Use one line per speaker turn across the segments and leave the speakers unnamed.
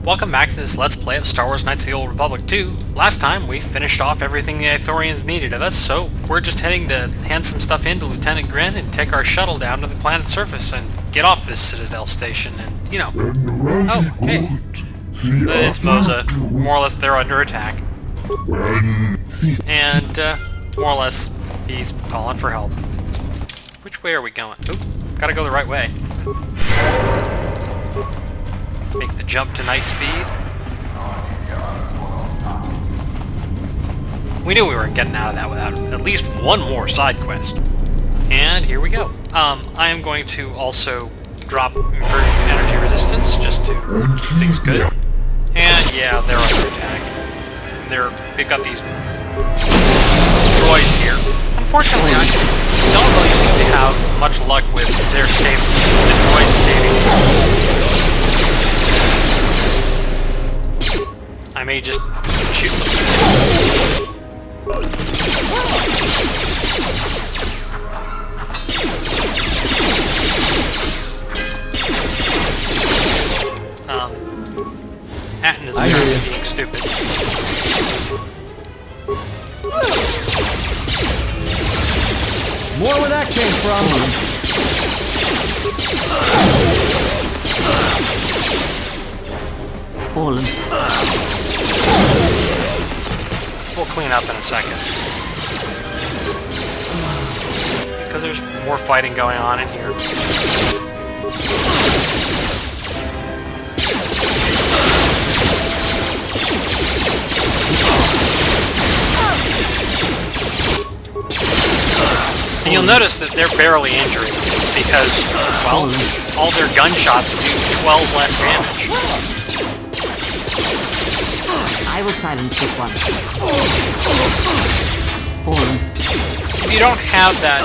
Welcome back to this Let's Play of Star Wars Knights of the Old Republic 2. Last time, we finished off everything the Ithorians needed of us, so we're just heading to hand some stuff in to Lieutenant Grin and take our shuttle down to the planet's surface and get off this Citadel station and, you know... Oh, hey. It's Moza. More or less, they're under attack. And, more or less, he's calling for help. Which way are we going? Oop, gotta go the right way. Make the jump to night speed. We knew we weren't getting out of that without at least one more side quest. And here we go. I am going to also drop improved energy resistance just to keep things good. And yeah, they're under attack. They've got these droids here. Unfortunately, I don't really seem to have much luck with the droids saving. I may just shoot them. Atton is apparently being stupid.
More where that came from.
Fallen.
We'll clean up in a second. Because there's more fighting going on in here. And you'll notice that they're barely injured because, well, all their gunshots do 12 less damage.
I will silence this one. Fallen.
If you don't have that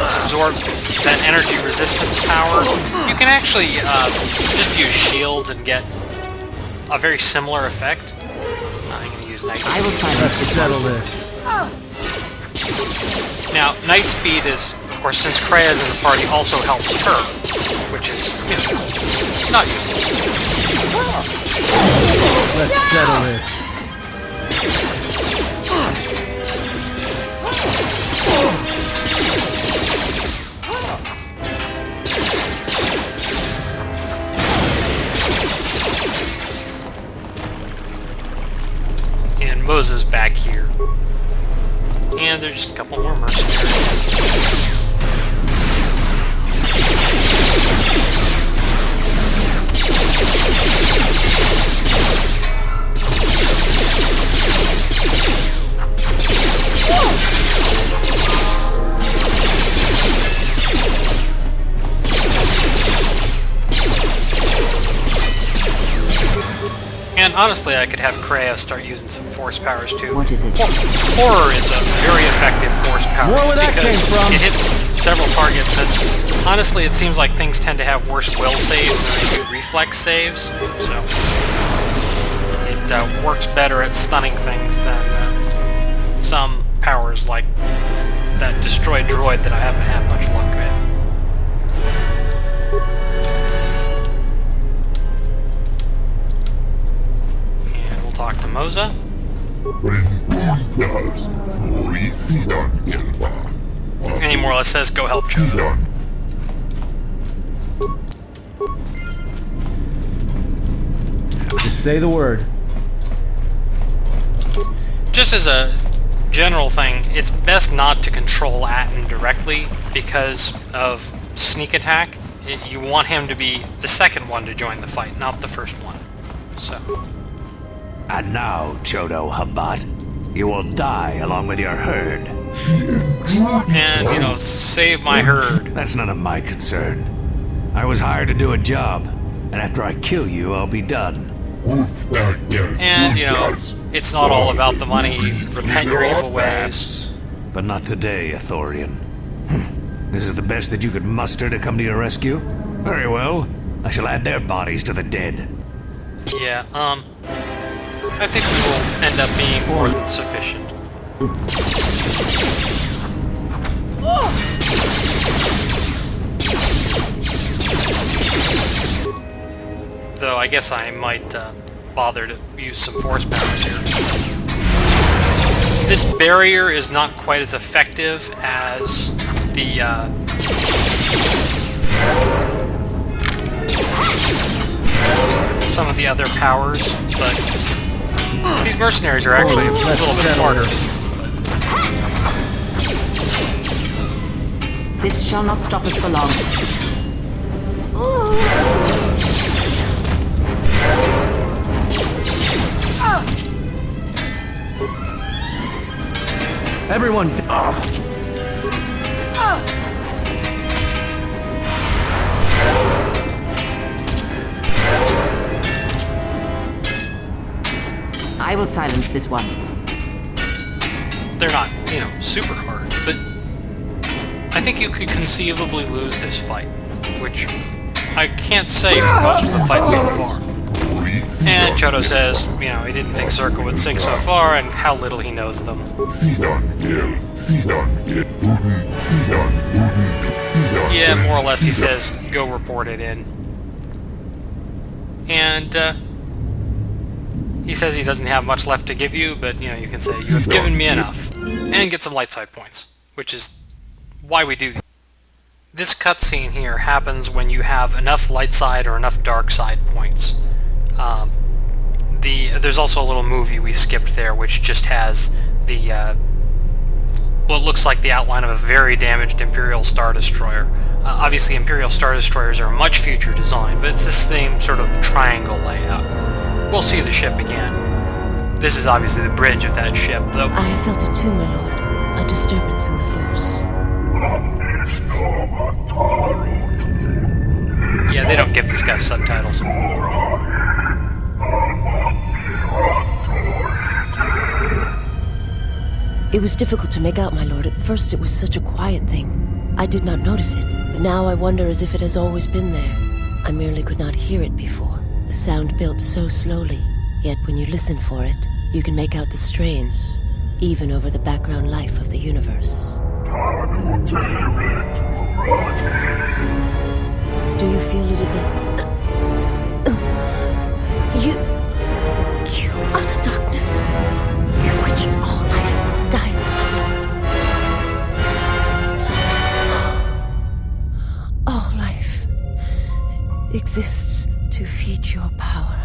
energy resistance power, you can actually just use shields and get a very similar effect. I'm going to use night speed.
I will silence this
Settle this.
Now, night speed is, of course, since Krea's in the party, also helps her, which is, you know, not useless.
Let's settle this.
And Moza's back here. And there's just a couple more mercenaries. And honestly, I could have Krea start using some force powers too.
What is it?
Horror is a very effective force power because it hits several targets, and honestly, it seems like things tend to have worse will saves than they do reflex saves, so it works better at stunning things than some powers like that destroy droid that I haven't had much luck with. Talk to Moza. And he more or less says, go help Chodo.
Just say the word.
Just as a general thing, it's best not to control Atton directly because of sneak attack. You want him to be the second one to join the fight, not the first one. So...
And now, Chodo Humbot, you will die along with your herd.
And, you know, save my herd.
That's none of my concern. I was hired to do a job, and after I kill you, I'll be done.
And, you know, it's not all about the money. Repent your evil ways.
Perhaps, but not today, Ithorian. This is the best that you could muster to come to your rescue? Very well. I shall add their bodies to the dead.
Yeah, I think we will end up being more than sufficient. Though I guess I might bother to use some force powers here. This barrier is not quite as effective as the some of the other powers, but these mercenaries are actually a little bit harder.
This shall not stop us for long.
Everyone.
I will silence this one.
They're not, you know, super hard, but I think you could conceivably lose this fight, which I can't say for most of the fights so far. And Choto says, you know, he didn't think Circa would sink so far, and how little he knows them. Yeah, more or less he says, go report it in. And, he says he doesn't have much left to give you, but, you know, you can say, you have given me enough. And get some light side points, which is why we do this cutscene here happens when you have enough light side or enough dark side points. There's also a little movie we skipped there, which just has the what looks like the outline of a very damaged Imperial Star Destroyer. Obviously, Imperial Star Destroyers are a much future design, but it's the same sort of triangle layout. We'll see the ship again. This is obviously the bridge of that ship, though.
I have felt it too, my lord. A disturbance in the Force.
Yeah, they don't give this guy subtitles.
It was difficult to make out, my lord. At first it was such a quiet thing. I did not notice it, but now I wonder as if it has always been there. I merely could not hear it before. The sound built so slowly, yet when you listen for it, you can make out the strains, even over the background life of the universe. Do you feel it is a... You are the darkness, in which all life dies, my lord. All life exists to feed your power.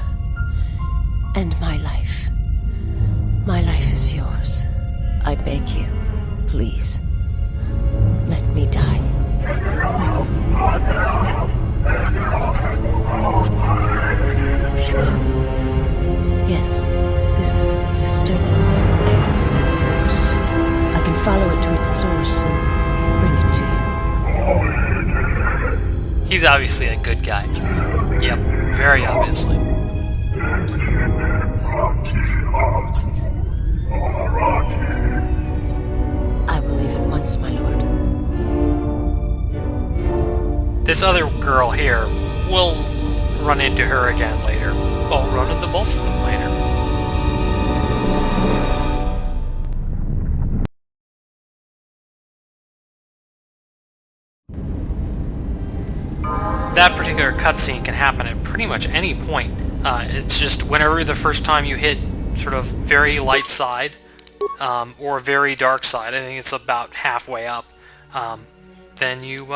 And my life. My life is yours. I beg you, please, let me die. Yes, this disturbance echoes through the Force. I can follow it to its source and bring it to you.
He's obviously a good guy. Yep, very obviously.
I will leave at once, my lord.
This other girl here, we'll run into her again later. Well, run into both of them later. That particular cutscene can happen at pretty much any point. It's just whenever the first time you hit sort of very light side or very dark side, I think it's about halfway up, then you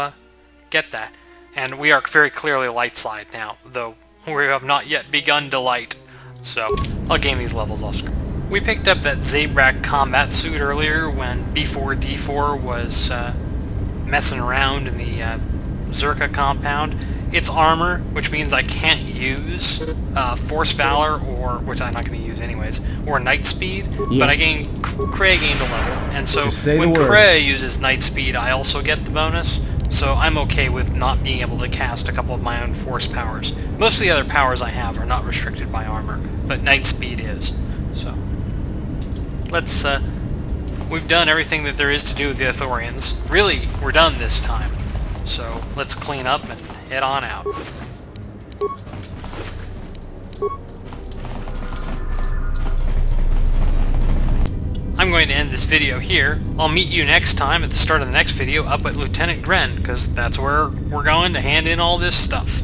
get that. And we are very clearly light side now, though we have not yet begun to light. So I'll gain these levels off screen. We picked up that Zabrak combat suit earlier when B4D4 was messing around in the Zerka compound. It's armor, which means I can't use Force Valor, or which I'm not going to use anyways, or Night Speed, yes. But Krei gained a level, and so when Krei uses Night Speed, I also get the bonus, so I'm okay with not being able to cast a couple of my own Force powers. Most of the other powers I have are not restricted by armor, but Night Speed is. So, let's, we've done everything that there is to do with the Ithorians. Really, we're done this time. So, let's clean up and head on out. I'm going to end this video here. I'll meet you next time at the start of the next video up at Lieutenant Gren, because that's where we're going to hand in all this stuff.